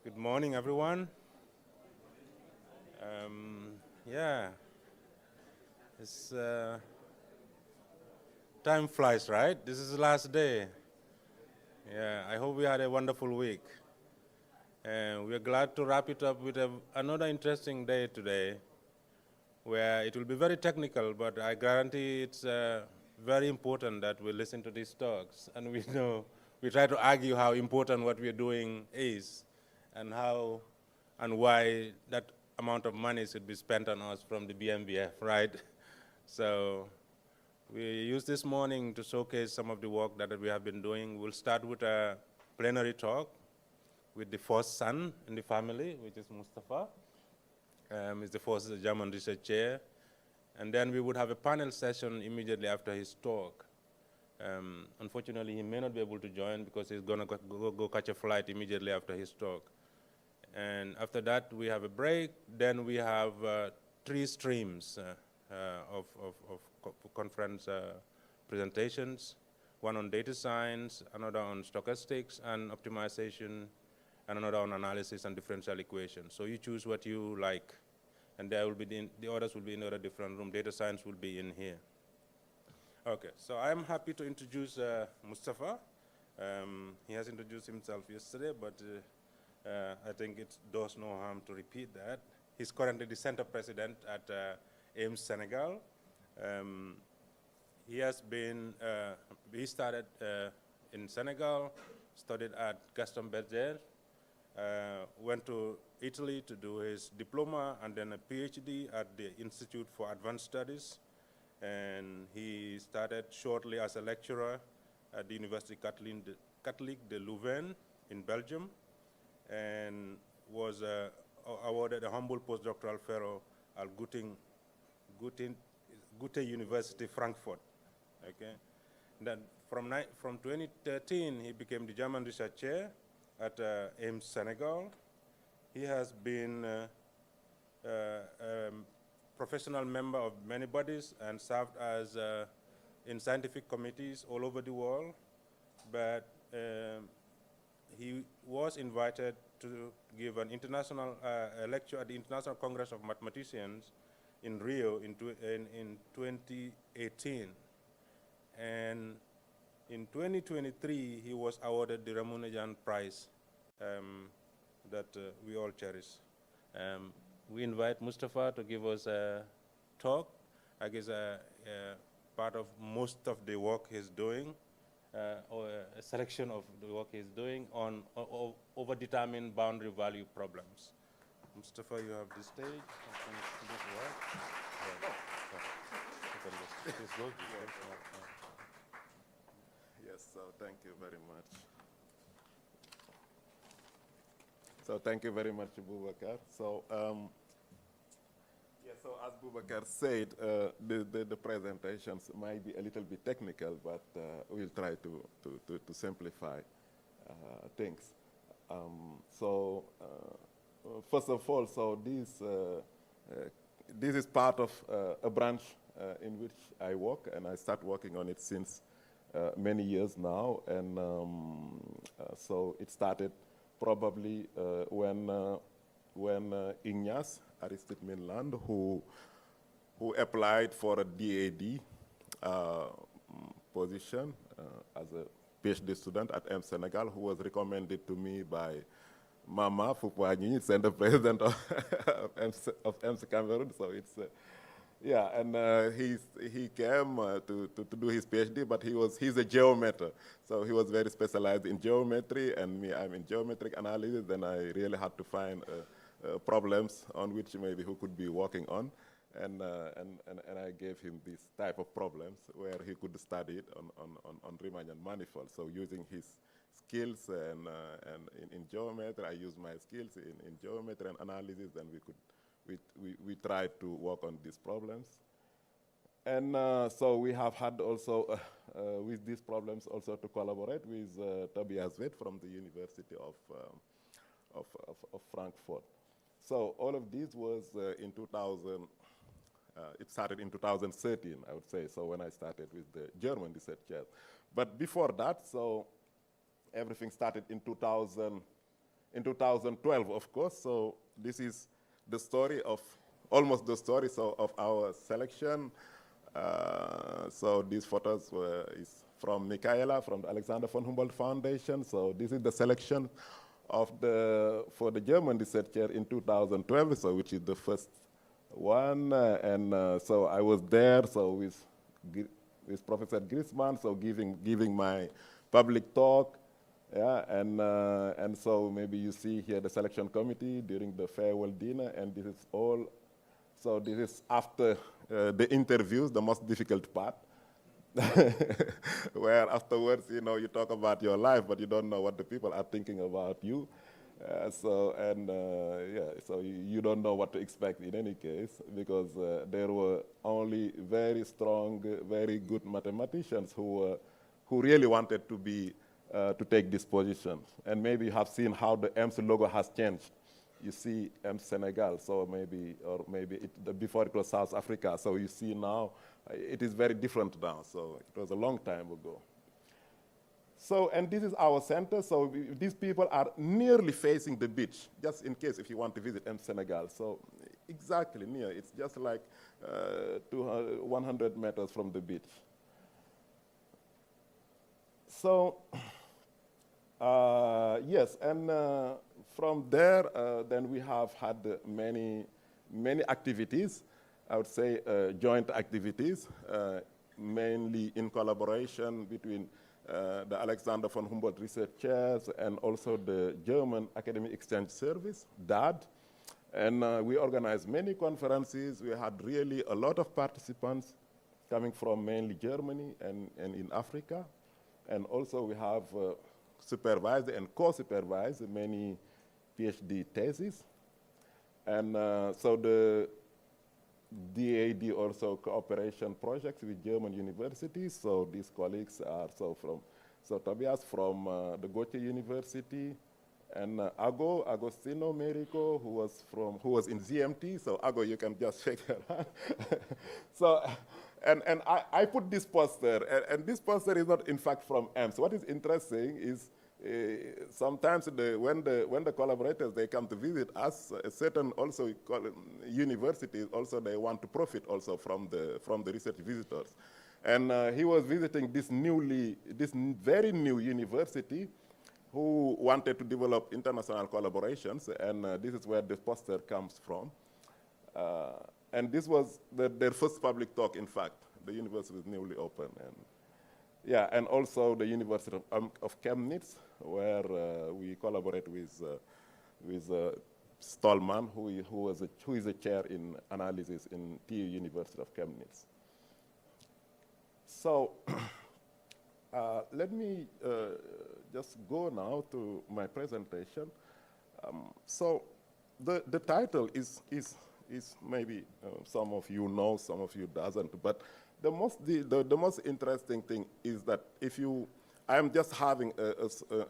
Good morning, everyone. Yeah, it's time flies, right? This is the last day. Yeah, I hope we had a wonderful week. And we're glad to wrap it up with another interesting day today, where it will be very technical, but I guarantee it's very important that we listen to these talks. And we know, we try to argue how important what we're doing is, and how and why that amount of money should be spent on us from the BMBF, right? So we use this morning to showcase some of the work that we have been doing. We'll start with a plenary talk with the first son in the family, which is Mustafa. He's the first German research chair. And then we would have a panel session immediately after his talk. Unfortunately, he may not be able to join because he's going to go catch a flight immediately after his talk. And after that, we have a break. Then we have 3 streams of conference presentations, one on data science, another on stochastics and optimization, and another on analysis and differential equations. So you choose what you like. And there will be the others will be in a different room. Data science will be in here. Okay, so I'm happy to introduce Mustafa. He has introduced himself yesterday, but I think it does no harm to repeat that. He's currently the center president at AIMS Senegal. He has been, he started in Senegal, studied at Gaston Berger, went to Italy to do his diploma and then a PhD at the Institute for Advanced Studies. And he started shortly as a lecturer at the University Catholique de Louvain in Belgium, and was awarded a humble postdoctoral fellow at Goethe University, Frankfurt. Okay, then from 2013, he became the German research chair at AIMS Senegal. He has been professional member of many bodies and served as in scientific committees all over the world, but he was invited to give an international lecture at the International Congress of Mathematicians in Rio in 2018. And in 2023, he was awarded the Ramunejan Prize that we all cherish. We invite Mustafa to give us a talk. I guess part of most of the work he's doing, or a selection of the work he's doing on overdetermined boundary value problems. Mustafa, you have the stage. Yes, so thank you very much. So thank you very much, Boubacar. So, yeah, so as Boubacar said, the presentations might be a little bit technical, but we'll try to simplify things. So, first of all, so this is part of a branch in which I work, and I start working on it since many years now. And so it started probably when Ignace Aristide Mainland, who applied for a DAD position as a PhD student at AIMS Senegal, who was recommended to me by Mama Foupoagny, Center President of AIMS Cameroon. So it's yeah, and he came to do his PhD, but he's a geometer, so he was very specialized in geometry, and me, I'm in geometric analysis. Then I really had to find problems on which maybe who could be working on, and I gave him this type of problems where he could study it on Riemannian manifold. So using his skills and in geometry, I used my skills in geometry and analysis, and we tried to work on these problems. And so we have had also, with these problems, also to collaborate with Tobias Witt from the University of Frankfurt. So all of this was in 2000, it started in 2013, I would say, so when I started with the German research chair. But before that, so everything started in 2000, in 2012, of course. So this is the story of, almost the story of our selection. So these photos is from Michaela, from the Alexander von Humboldt Foundation. So this is the selection for the German researcher in 2012, so which is the first one. So I was there, so with Professor Griezmann, so giving my public talk. Yeah, and so maybe you see here the selection committee during the farewell dinner, and this is all. So this is after the interviews, the most difficult part, where afterwards, you talk about your life, but you don't know what the people are thinking about you. So you don't know what to expect in any case, because there were only very strong, very good mathematicians who really wanted to take this position. And maybe you have seen how the EMS logo has changed. You see EMS Senegal, so before it was South Africa. So you see now, it is very different now. So it was a long time ago. So, and this is our center. So these people are nearly facing the beach, just in case if you want to visit EMS Senegal. So exactly near. It's just like 100 meters from the beach. So, yes, and from there, then we have had many activities, I would say joint activities, mainly in collaboration between the Alexander von Humboldt Research Chairs and also the German Academic Exchange Service, DAD. And we organized many conferences. We had really a lot of participants coming from mainly Germany and in Africa. And also we have supervised and co-supervised many PhD theses. And so the DAD also cooperation projects with German universities. So these colleagues are Tobias from the Goethe University, and Agostino Merico, who was in ZMT. So Ago, you can just shake your hand. So, and I put this poster, and this poster is not in fact from EMS. What is interesting is sometimes when the collaborators, they come to visit us, certain also universities also, they want to profit also from the research visitors. And he was visiting this very new university who wanted to develop international collaborations, and this is where this poster comes from. And this was their first public talk, in fact. The university is newly open. Yeah, and also the University of Chemnitz, where we collaborate with Stallman, who is a chair in analysis in TU University of Chemnitz. So let me just go now to my presentation. So the title is maybe some of you know, some of you doesn't, but the most interesting thing is that I'm just having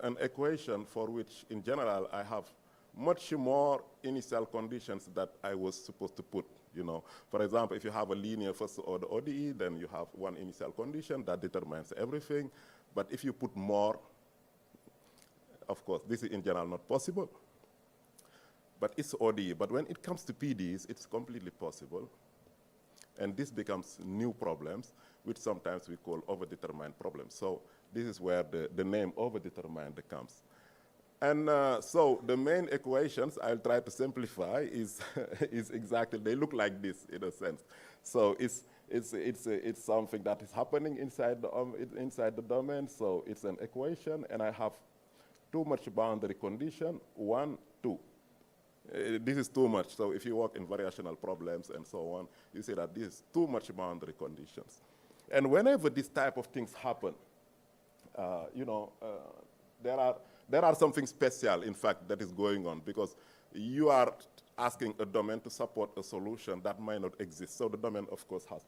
an equation for which, in general, I have much more initial conditions that I was supposed to put. For example, if you have a linear first order ODE, then you have one initial condition that determines everything. But if you put more, of course, this is in general not possible. But it's ODE. But when it comes to PDs, it's completely possible. And this becomes new problems, which sometimes we call overdetermined problems. So this is where the name overdetermined comes. And so the main equations I'll try to simplify is exactly, they look like this in a sense. So it's something that is happening inside the domain. So it's an equation, and I have too much boundary condition, 1, 2. This is too much. So if you work in variational problems and so on, you see that this is too much boundary conditions. And whenever this type of things happen, there are something special, in fact, that is going on, because you are asking a domain to support a solution that might not exist. So the domain, of course, has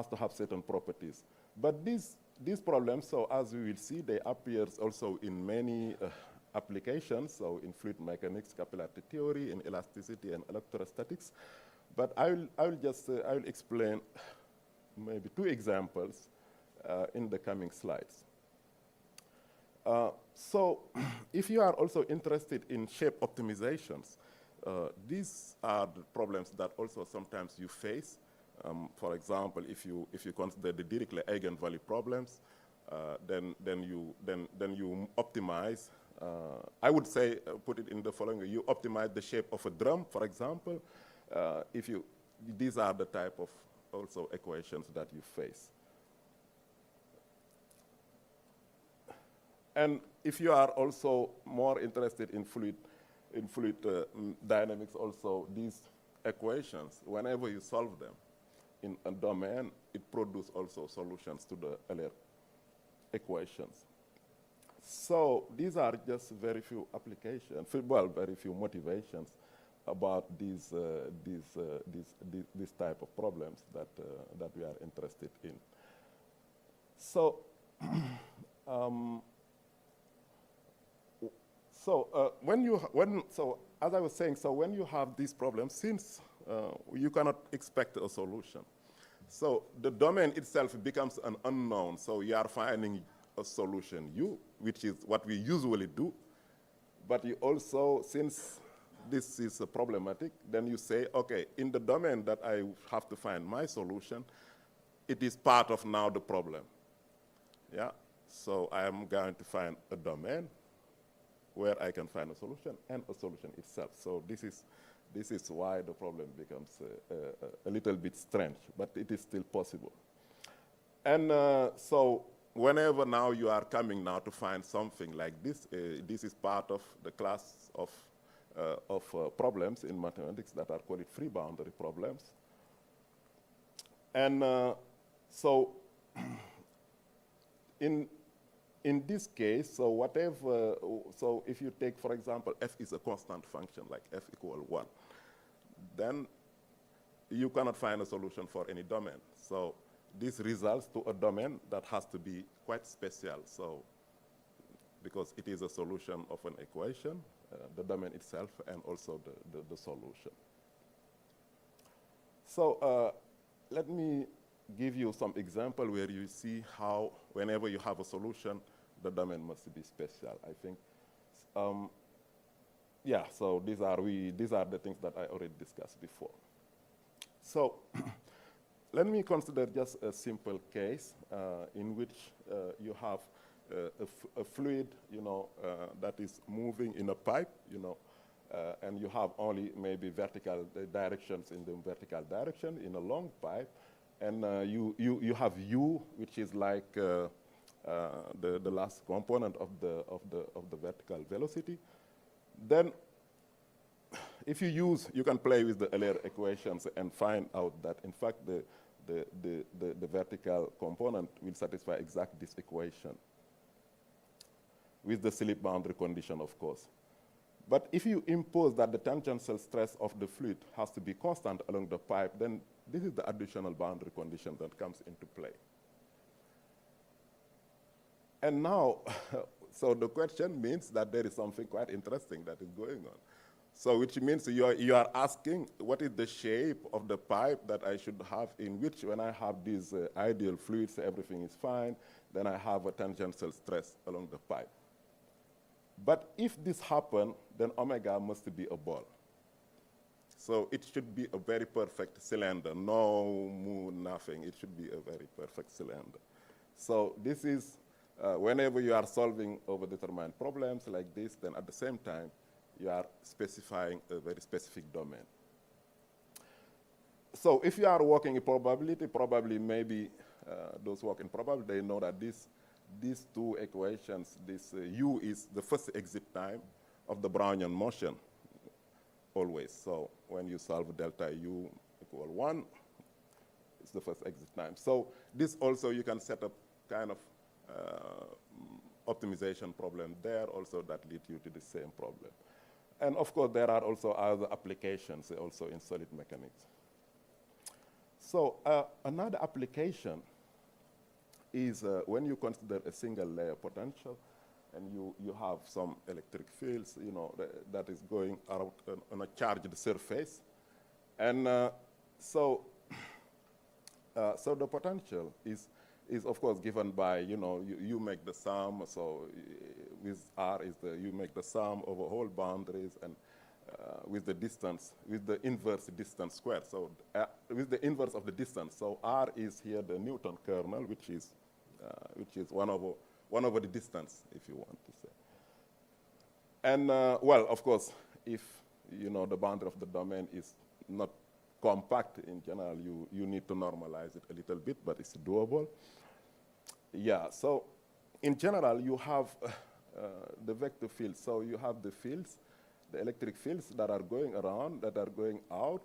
to have certain properties. But these problems, so as we will see, they appear also in many applications, so in fluid mechanics, capillarity theory, in elasticity and electrostatics. But I'll explain maybe 2 examples in the coming slides. So if you are also interested in shape optimizations, these are the problems that also sometimes you face. For example, if you consider the Dirichlet eigenvalue problems, then you optimize. I would say, put it in the following way: you optimize the shape of a drum, for example. These are the type of also equations that you face. And if you are also more interested in fluid dynamics, also these equations, whenever you solve them in a domain, it produces also solutions to the Euler equations. So these are just very few applications, well, very few motivations about this type of problems that we are interested in. So. So as I was saying, so when you have these problems, since you cannot expect a solution, so the domain itself becomes an unknown. So you are finding a solution U, which is what we usually do. But you also, since this is problematic, then you say, okay, in the domain that I have to find my solution, it is part of now the problem. Yeah. So I am going to find a domain where I can find a solution and a solution itself. So this is why the problem becomes a little bit strange, but it is still possible. And so whenever now you are coming now to find something like this, this is part of the class of problems in mathematics that are called free boundary problems. And so in this case, so whatever, so if you take, for example, f is a constant function, like f equal 1, then you cannot find a solution for any domain. So this results to a domain that has to be quite special. So because it is a solution of an equation, the domain itself, and also the solution. So let me give you some example where you see how whenever you have a solution, the domain must be special, I think. Yeah, so these are the things that I already discussed before. So let me consider just a simple case in which you have a fluid, that is moving in a pipe, and you have only maybe vertical directions in the vertical direction in a long pipe, and you have U, which is like the last component of the vertical velocity. Then, if you can play with the Euler equations and find out that in fact the vertical component will satisfy exactly this equation with the slip boundary condition, of course. But if you impose that the tangential stress of the fluid has to be constant along the pipe, then this is the additional boundary condition that comes into play. And now, so the question means that there is something quite interesting that is going on. So which means you are asking, what is the shape of the pipe that I should have in which when I have these ideal fluids, everything is fine, then I have a tangential stress along the pipe. But if this happens, then omega must be a ball. So it should be a very perfect cylinder, no moon, nothing. It should be a very perfect cylinder. So this is, whenever you are solving overdetermined problems like this, then at the same time, you are specifying a very specific domain. So if you are working in probability, probably maybe those work in probability, they know that these two equations, this U is the first exit time of the Brownian motion, always. So when you solve delta U equal 1, it's the first exit time. So this also, you can set up kind of optimization problem there also that lead you to the same problem. And of course, there are also other applications also in solid mechanics. So another application is when you consider a single layer potential and you have some electric fields, that is going out on a charged surface. And so the potential is is of course given by, you make the sum, so with R is you make the sum over whole boundaries, and with the distance, with the inverse distance squared. So with the inverse of the distance, so R is here the Newton kernel, which is 1 over the distance, if you want to say. And well, of course, if the boundary of the domain is not compact in general, you need to normalize it a little bit, but it's doable. Yeah, so in general, you have the vector fields. So you have the fields, the electric fields that are going around, that are going out.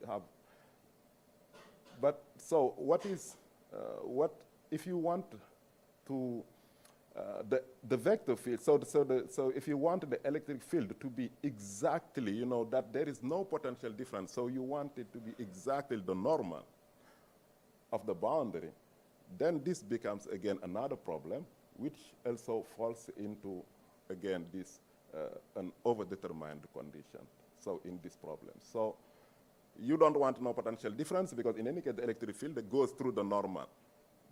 You have, but so what is, if you want to, the vector field, so if you want the electric field to be exactly, that there is no potential difference, so you want it to be exactly the normal of the boundary, then this becomes, again, another problem, which also falls into, again, this an overdetermined condition, so in this problem. So you don't want no potential difference, because in any case, the electric field goes through the normal,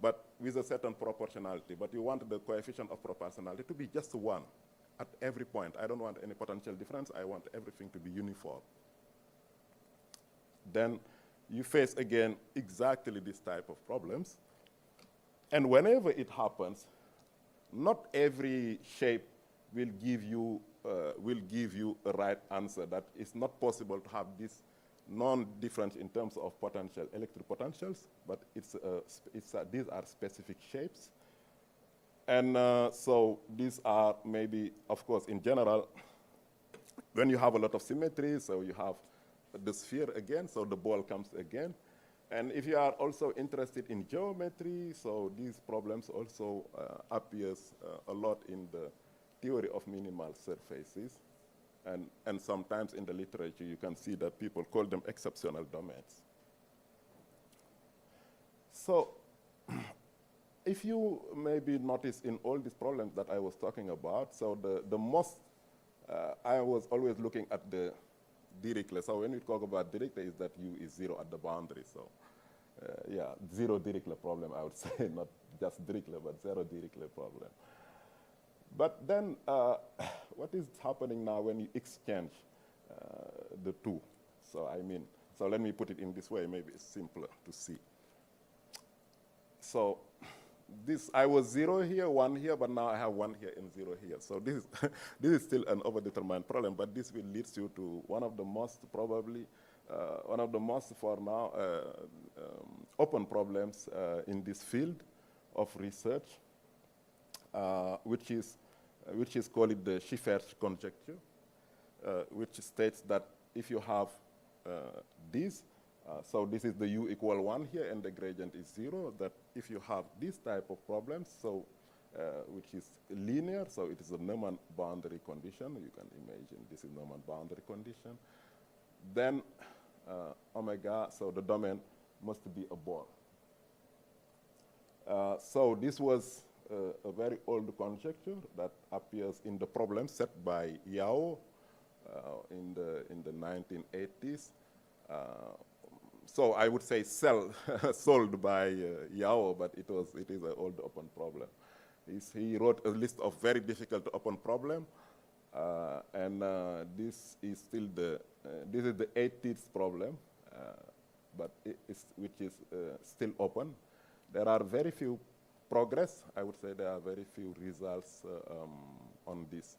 but with a certain proportionality. But you want the coefficient of proportionality to be just 1 at every point. I don't want any potential difference. I want everything to be uniform. Then you face, again, exactly this type of problems. And whenever it happens, not every shape will give you a right answer. That it's not possible to have this non-difference in terms of potential, electric potentials, but these are specific shapes. And so these are maybe, of course, in general, when you have a lot of symmetry, so you have the sphere again, so the ball comes again. And if you are also interested in geometry, so these problems also appears a lot in the theory of minimal surfaces. And sometimes in the literature, you can see that people call them exceptional domains. So if you maybe notice in all these problems that I was talking about, so the most, I was always looking at the Dirichlet. So when we talk about Dirichlet, is that U is 0 at the boundary. So yeah, 0 Dirichlet problem, I would say, not just Dirichlet, but 0 Dirichlet problem. But then what is happening now when you exchange the two? So so let me put it in this way, maybe it's simpler to see. So I was 0 here, 1 here, but now I have 1 here and 0 here. So this is still an overdetermined problem, but this will lead you to one of the most probably, one of the most for now open problems in this field of research, which is called the Schiffer's conjecture, which states that if you have this, so this is the U equal 1 here, and the gradient is 0, that if you have this type of problems, so which is linear, so it is a Neumann boundary condition. You can imagine this is Neumann boundary condition. Then omega, so the domain must be a ball. So this was a very old conjecture that appears in the problem set by Yao in the 1980s. So I would say sold by Yao, but it is an old open problem. He wrote a list of very difficult open problem, and this is still the 80th problem, but which is still open. There are very few progress. I would say there are very few results on this.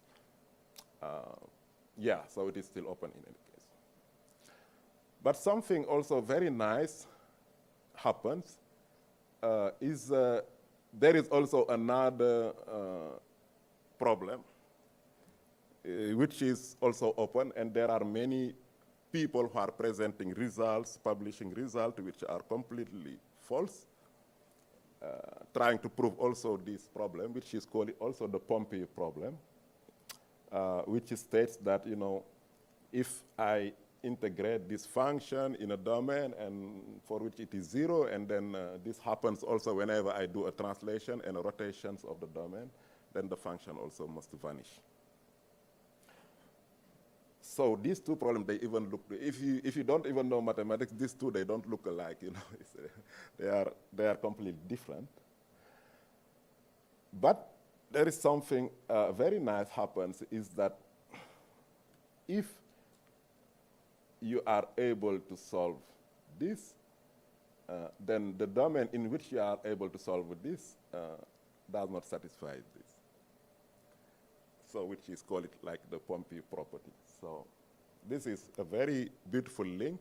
Yeah, so it is still open in any case. But something also very nice happens there is also another problem which is also open, and there are many people who are presenting results, publishing results which are completely false, trying to prove also this problem, which is called also the Pompey problem, which states that, if I integrate this function in a domain and for which it is 0, and then this happens also whenever I do a translation and rotations of the domain, then the function also must vanish. So these two problems, they even look, if you don't even know mathematics, these two, they don't look alike, they are completely different. But there is something very nice happens is that if you are able to solve this, then the domain in which you are able to solve this does not satisfy this. So which is called it like the Pompey property. So this is a very beautiful link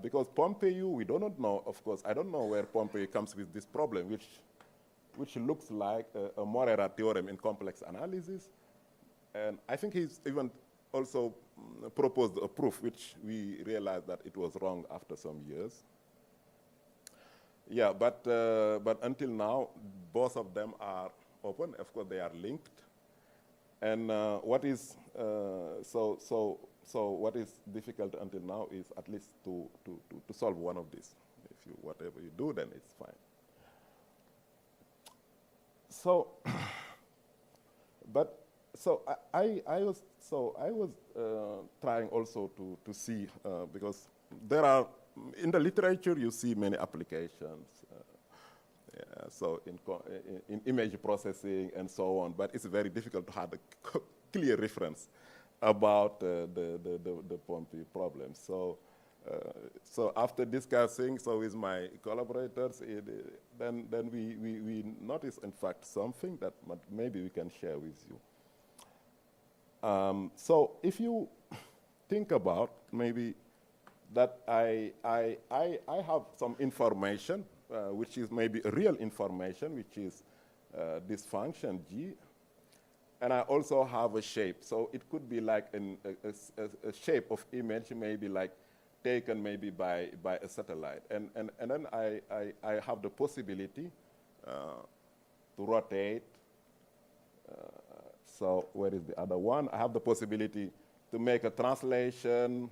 because Pompey, we do not know, of course, I don't know where Pompey comes with this problem, which looks like a Morera theorem in complex analysis. And I think he's even also proposed a proof, which we realized that it was wrong after some years. Yeah, but until now, both of them are open. Of course, they are linked. And what is so what is difficult until now is at least to solve one of these. If you whatever you do, then it's fine. So, but so I was trying also to see because there are in the literature you see many applications. So in image processing and so on, but it's very difficult to have a clear reference about the Pompey problem. So so after discussing with my collaborators, then we noticed in fact something that maybe we can share with you. So if you think about maybe that I have some information which is maybe real information, which is this function G, and I also have a shape. So it could be like a shape of image, maybe like taken maybe by a satellite. And then I have the possibility to rotate. So where is the other one? I have the possibility to make a translation,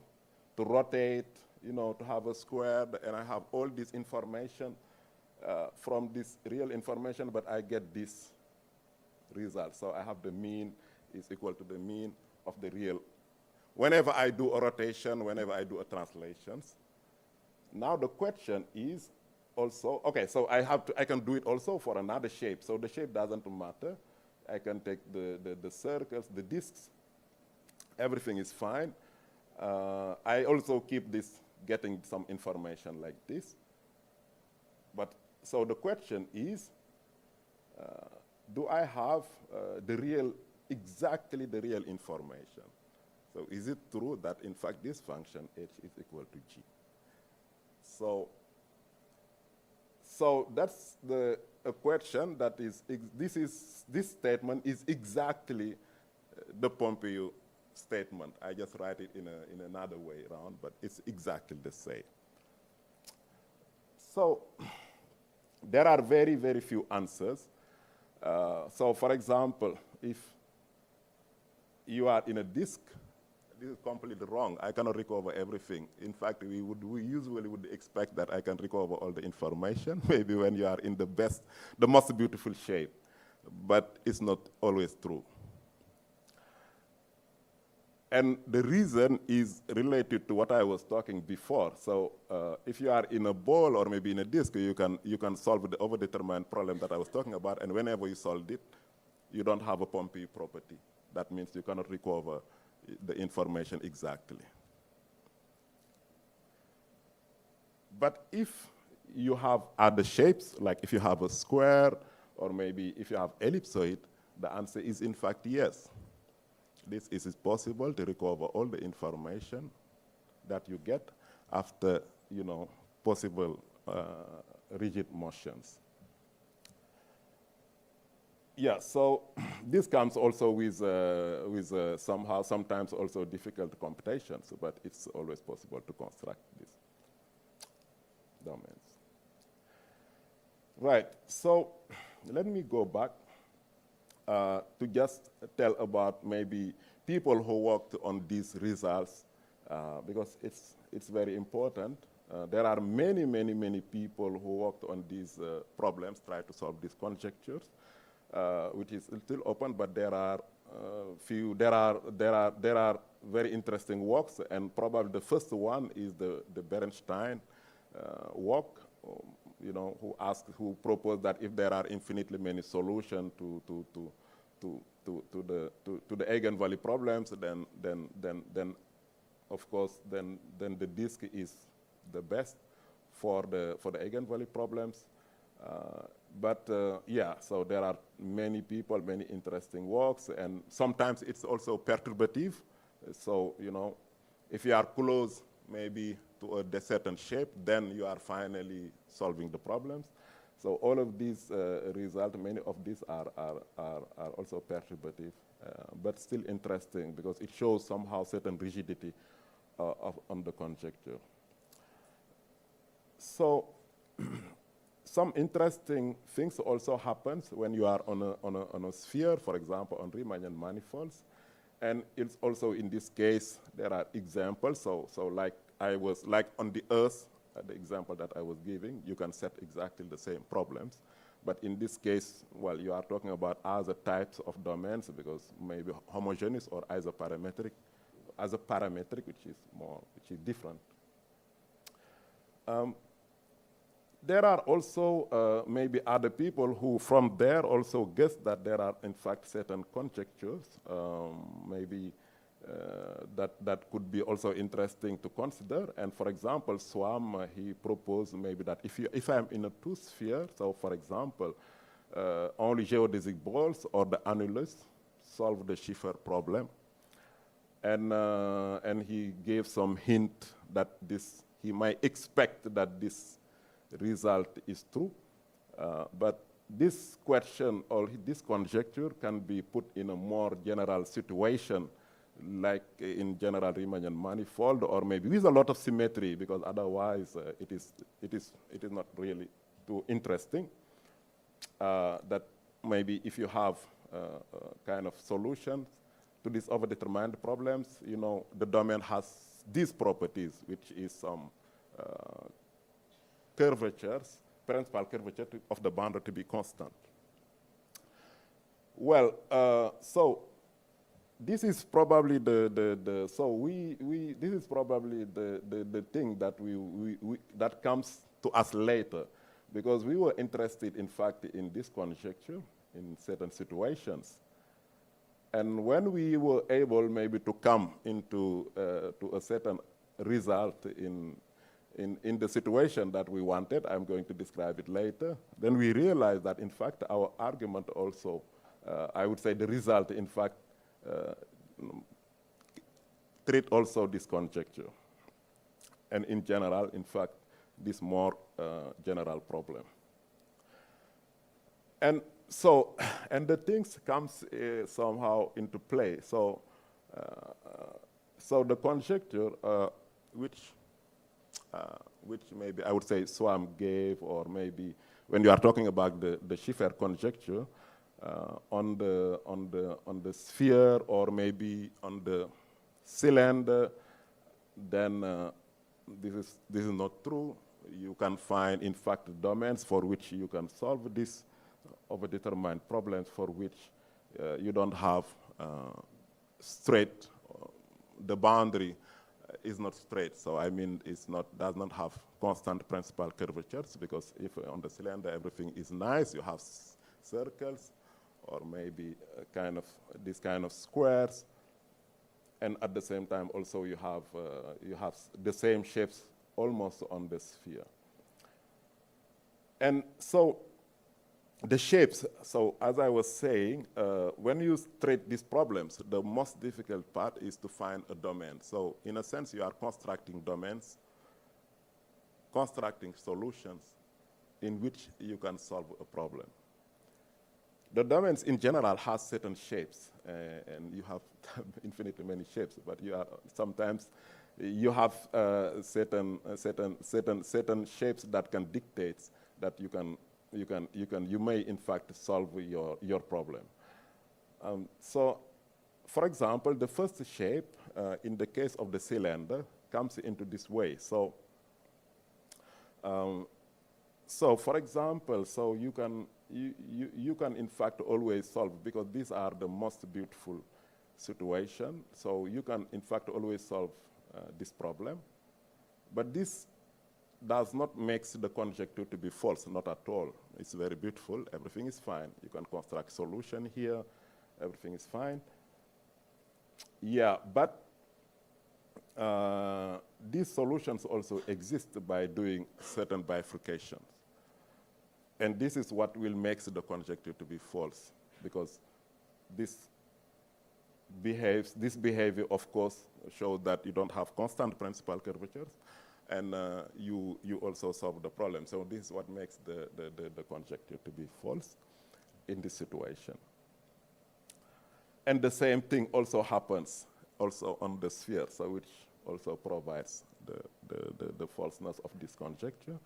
to rotate, you know, to have a square, and I have all this information from this real information, but I get this result. So I have the mean is equal to the mean of the real. Whenever I do a rotation, whenever I do a translations. Now the question is also, okay, so I can do it also for another shape. So the shape doesn't matter. I can take the circles, the disks, everything is fine. I also keep this, getting some information like this. But so the question is, do I have exactly the real information? So is it true that in fact this function h is equal to g? So that's a question that is, this statement is exactly the Pompey statement. I just write it in another way around, but it's exactly the same. So there are very, very few answers. So for example, if you are in a disk, this is completely wrong. I cannot recover everything. In fact, we usually would expect that I can recover all the information, maybe when you are in the most beautiful shape. But it's not always true. And the reason is related to what I was talking before. So if you are in a ball or maybe in a disk, you can solve the overdetermined problem that I was talking about, and whenever you solve it, you don't have a Pompey property. That means you cannot recover the information exactly. But if you have other shapes, like if you have a square, or maybe if you have ellipsoid, the answer is in fact yes. This is possible to recover all the information that you get after, you know, possible rigid motions. Yeah, so this comes also with sometimes also difficult computations, but it's always possible to construct these domains. Right, so let me go back to just tell about maybe people who worked on these results, because it's very important. There are many, many, many people who worked on these problems, try to solve these conjectures, which is still open, but there are there are very interesting works, and probably the first one is the Berenstein work. who proposed that if there are infinitely many solutions to the eigenvalue problems, then of course then the disk is the best for the eigenvalue problems. Yeah, so there are many people, many interesting works, and sometimes it's also perturbative. So, if you are close maybe to a certain shape, then you are finally solving the problems. So all of these results, many of these are also perturbative, but still interesting because it shows somehow certain rigidity on the conjecture. So some interesting things also happens when you are on a sphere, for example, on Riemannian manifolds. And it's also in this case, there are examples. So like on the Earth, the example that I was giving, you can set exactly the same problems. But in this case, well, you are talking about other types of domains because maybe homogeneous or isoparametric, which is different. There are also maybe other people who from there also guess that there are in fact certain conjectures, maybe that could be also interesting to consider. And for example, Swam, he proposed maybe that if I'm in a two-sphere, so for example, only geodesic balls or the annulus solve the Schiffer problem. And he gave some hint that he might expect that this result is true, but this question or this conjecture can be put in a more general situation, like in general Riemannian manifold, or maybe with a lot of symmetry, because otherwise it is not really too interesting. That maybe if you have kind of solutions to these overdetermined problems, the domain has these properties, which is some curvatures, principal curvature of the boundary to be constant. Well, so this is probably the thing that that comes to us later, because we were interested, in fact, in this conjecture in certain situations. And when we were able maybe to come into to a certain result in the situation that we wanted, I'm going to describe it later, then we realized that, in fact, our argument also, I would say the result, in fact, treat also this conjecture. And in general, in fact, this more general problem. And so, and the things comes somehow into play. So, so the conjecture, which maybe I would say Swam gave, or maybe when you are talking about the Schiffer conjecture on the sphere or maybe on the cylinder, then this is not true. You can find, in fact, domains for which you can solve this overdetermined problems for which you don't have straight, the boundary is not straight. So I mean, does not have constant principal curvatures, because if on the cylinder everything is nice, you have circles or maybe this kind of squares, and at the same time also you have the same shapes almost on the sphere. And so the shapes, so as I was saying, when you treat these problems, the most difficult part is to find a domain. So in a sense, you are constructing domains, constructing solutions in which you can solve a problem. The domains in general has certain shapes, and you have infinitely many shapes, but sometimes you have certain shapes that can dictate that you may in fact solve your problem. So, for example, the first shape in the case of the cylinder comes into this way. So, for example, so you can in fact always solve, because these are the most beautiful situation. So you can in fact always solve this problem, but this does not make the conjecture to be false, not at all. It's very beautiful, everything is fine. You can construct solution here, everything is fine. Yeah, but these solutions also exist by doing certain bifurcations. And this is what will make the conjecture to be false, because this behavior, of course, shows that you don't have constant principal curvatures, and you also solve the problem. So this is what makes the conjecture to be false in this situation. And the same thing also happens also on the sphere, so which also provides the falseness of this conjecture.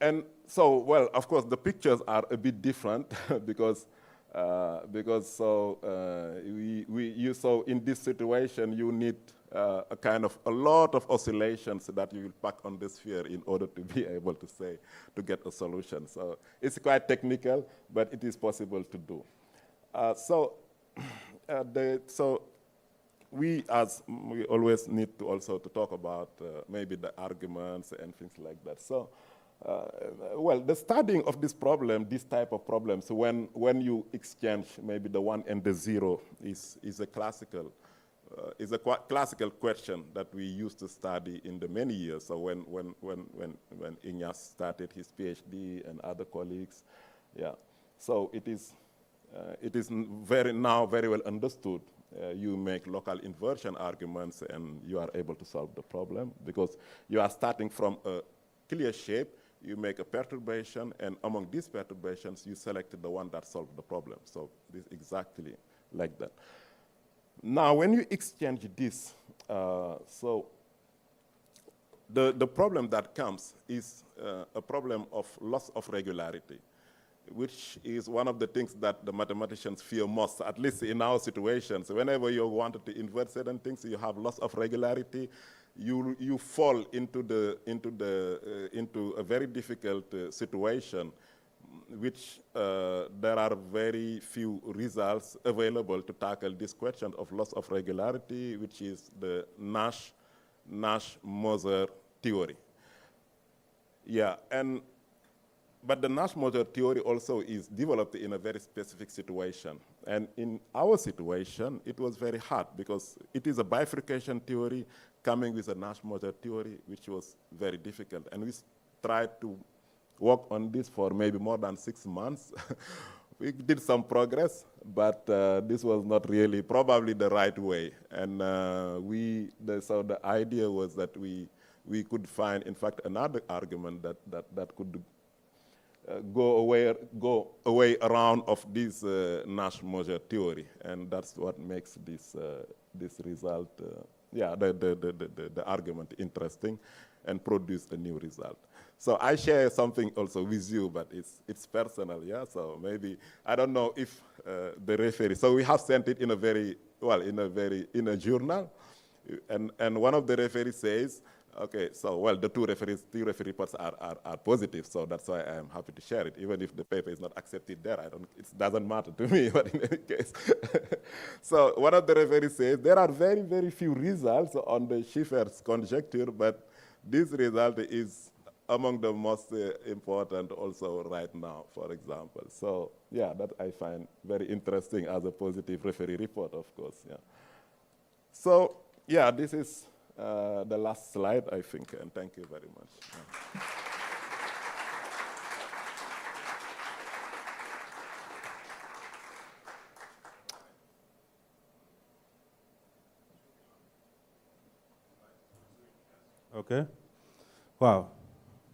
And so, well, of course, the pictures are a bit different because so in this situation you need a lot of oscillations that you will pack on the sphere in order to be able to get a solution. So it's quite technical, but it is possible to do. So we always need to also to talk about maybe the arguments and things like that. So. Well, the studying of this problem, this type of problems, when you exchange maybe the 1 and the 0 is a classical question that we used to study in the many years. So when Inyas started his PhD and other colleagues, yeah. So it is very well understood. You make local inversion arguments and you are able to solve the problem because you are starting from a clear shape. You make a perturbation, and among these perturbations, you select the one that solves the problem. So this is exactly like that. Now, when you exchange this, so the problem that comes is a problem of loss of regularity, which is one of the things that the mathematicians fear most, at least in our situations. Whenever you wanted to invert certain things, you have loss of regularity. You fall into a very difficult situation, which there are very few results available to tackle this question of loss of regularity, which is the Nash-Moser theory. Yeah, but the Nash-Moser theory also is developed in a very specific situation. And in our situation, it was very hard because it is a bifurcation theory coming with a Nash-Moser theory, which was very difficult. And we tried to work on this for maybe more than 6 months. We did some progress, but this was not really probably the right way. And so the idea was that we could find, in fact, another argument that could go away around of this Nash-Moser theory, and that's what makes this result, the argument interesting, and produce a new result. So I share something also with you, but it's personal, yeah. So maybe I don't know if the referee. So we have sent it in a journal, and one of the referees says. Okay, so well, the two referee reports are positive, so that's why I am happy to share it. Even if the paper is not accepted there, it doesn't matter to me, but in any case. So one of the referees says, there are very, very few results on the Schiffer's conjecture, but this result is among the most important also right now, for example. So yeah, that I find very interesting as a positive referee report, of course, yeah. So yeah, this is the last slide, I think, and thank you very much. Yeah. Okay. Wow,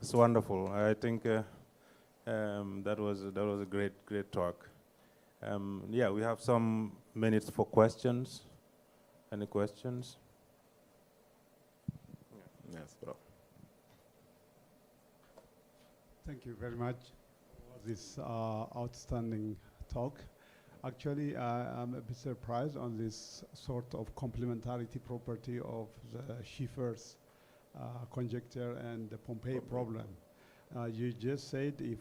it's wonderful. I think that was a great talk. Yeah, we have some minutes for questions. Any questions? Yes, bro. Thank you very much for this outstanding talk. Actually, I'm a bit surprised on this sort of complementarity property of the Schiffer's conjecture and the Pompey problem. You just said if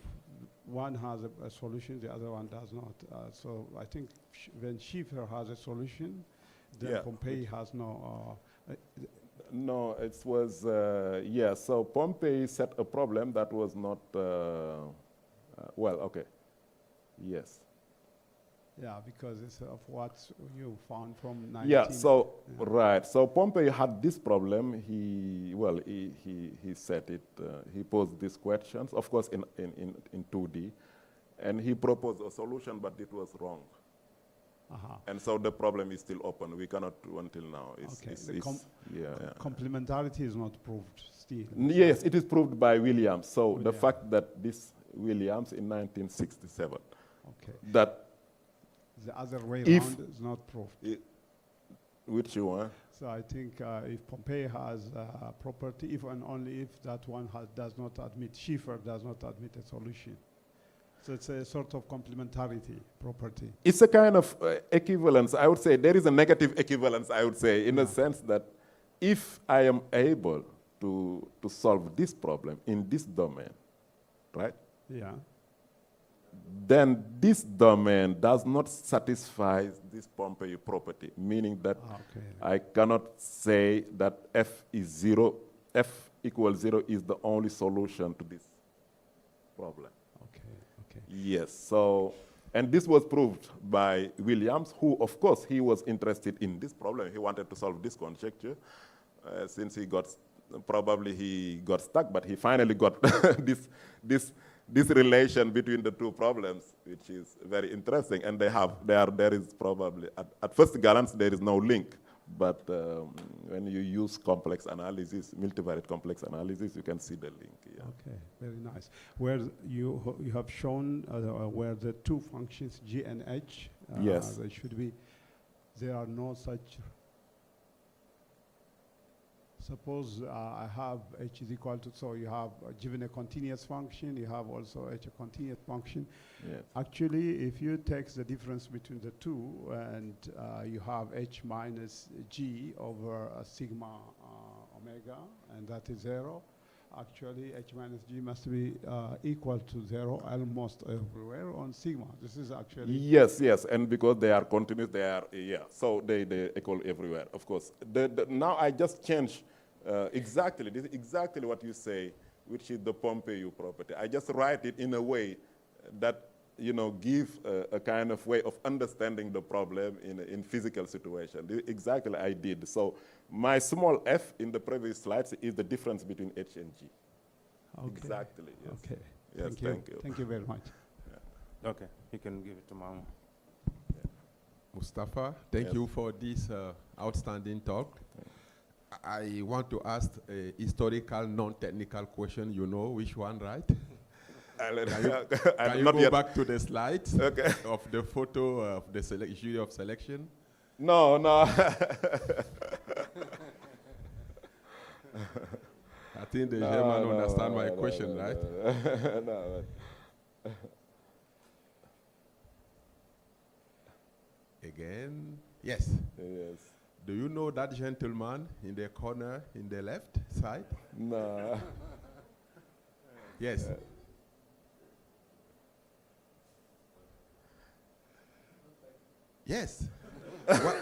one has a solution, the other one does not. So I think when Schiffer has a solution, then Pompey has no. No, it was, yeah, so Pompey set a problem that was not, well, okay, yes. Yeah, because it's of what you found from 19... Yeah, so, right, so Pompey had this problem. He set it, he posed these questions, of course, in 2D, and he proposed a solution, but it was wrong. And so the problem is still open. We cannot do until now. Complementarity is not proved still. Yes, it is proved by Williams. So the fact that this Williams in 1967, that the other way around is not proved. Which one? So I think if Pompey has a property, if and only if that one does not admit, Schiffer does not admit a solution. So it's a sort of complementarity property. It's a kind of equivalence. I would say there is a negative equivalence, I would say, in a sense that if I am able to solve this problem in this domain, right? Yeah. Then this domain does not satisfy this Pompey property, meaning that I cannot say that f equals 0 is the only solution to this problem. Yes, so, and this was proved by Williams, who, of course, he was interested in this problem. He wanted to solve this conjecture. Since probably he got stuck, but he finally got this relation between the two problems, which is very interesting. And there is probably, at first glance, there is no link. But when you use complex analysis, multivariate complex analysis, you can see the link. Yeah. Okay, very nice. Where you have shown where the two functions g and h, yes, they should be. There are no such. Suppose I have h is equal to, so you have given a continuous function, you have also h a continuous function. Yes. Actually, if you take the difference between the two and you have h minus g over sigma omega, and that is 0, actually h minus g must be equal to 0 almost everywhere on sigma. This is actually... Yes, yes, and because they are continuous, they are, so they equal everywhere, of course. Now I just changed exactly, this is exactly what you say, which is the Pompey property. I just write it in a way that, give a kind of way of understanding the problem in physical situation. Exactly I did. So my small f in the previous slides is the difference between h and g. Okay. Exactly, yes. Okay. Yes, thank you. Thank you very much. Yeah. Okay, you can give it to Mama. Mustafa, thank you for this outstanding talk. I want to ask a historical, non-technical question. You know which one, right? Can you go back to the slides of the photo of the jury of selection? No. I think the German understand my question, right? No. Again, yes. Yes. Do you know that gentleman in the corner in the left side? No. Yes. Yes.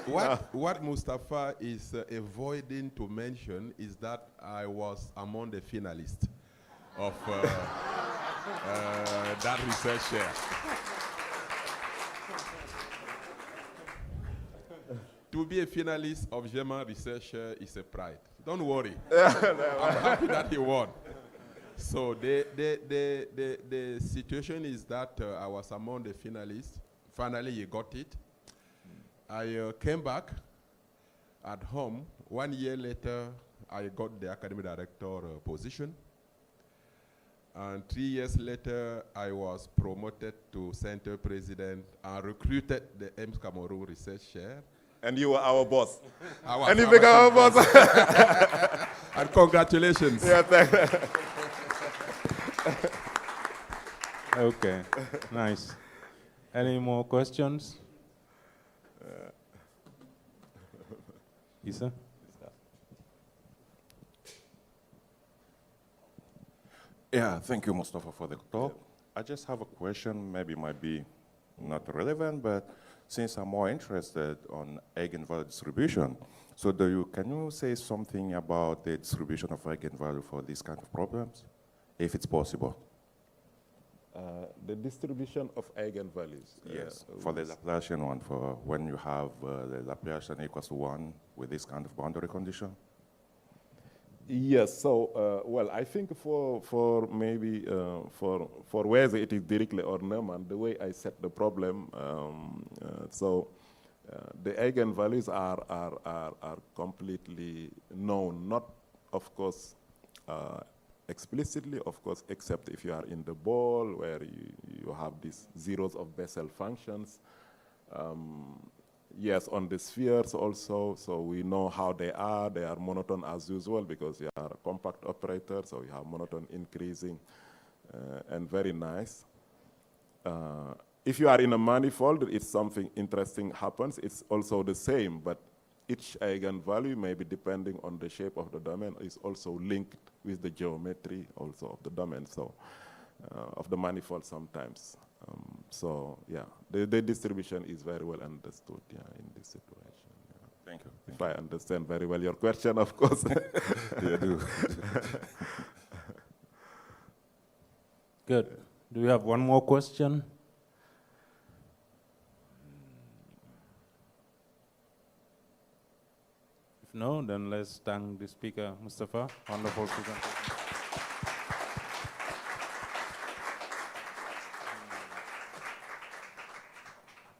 What Mustafa is avoiding to mention is that I was among the finalists of that research share. To be a finalist of German researcher is a pride. Don't worry. I'm happy that he won. So the situation is that I was among the finalists. Finally, he got it. I came back at home. 1 year later, I got the academic director position. And 3 years later, I was promoted to center president and recruited the EMS Cameroon research chair. And you were our boss. And you became our boss. And congratulations. Yeah, Okay, nice. Any more questions? Isa? Yeah, thank you, Mustafa, for the talk. I just have a question, maybe might be not relevant, but since I'm more interested on eigenvalue distribution, so can you say something about the distribution of eigenvalue for these kind of problems, if it's possible? The distribution of eigenvalues. Yes, for the Laplacian one, for when you have the Laplacian equals to 1 with this kind of boundary condition? Yes, so, well, I think for maybe, for whether it is Dirichlet or Neumann, the way I set the problem, the eigenvalues are completely known, not, of course, explicitly, of course, except if you are in the ball where you have these zeros of Bessel functions. Yes, on the spheres also, so we know how they are. They are monotone as usual because you are a compact operator, so you have monotone increasing and very nice. If you are in a manifold, if something interesting happens, it's also the same, but each eigenvalue, maybe depending on the shape of the domain, is also linked with the geometry also of the domain, so of the manifold sometimes. So yeah, the distribution is very well understood, yeah, in this situation. Yeah. Thank you. If I understand very well your question, of course. You do. Good. Do we have one more question? If no, then let's thank the speaker, Moustapha. Wonderful presentation.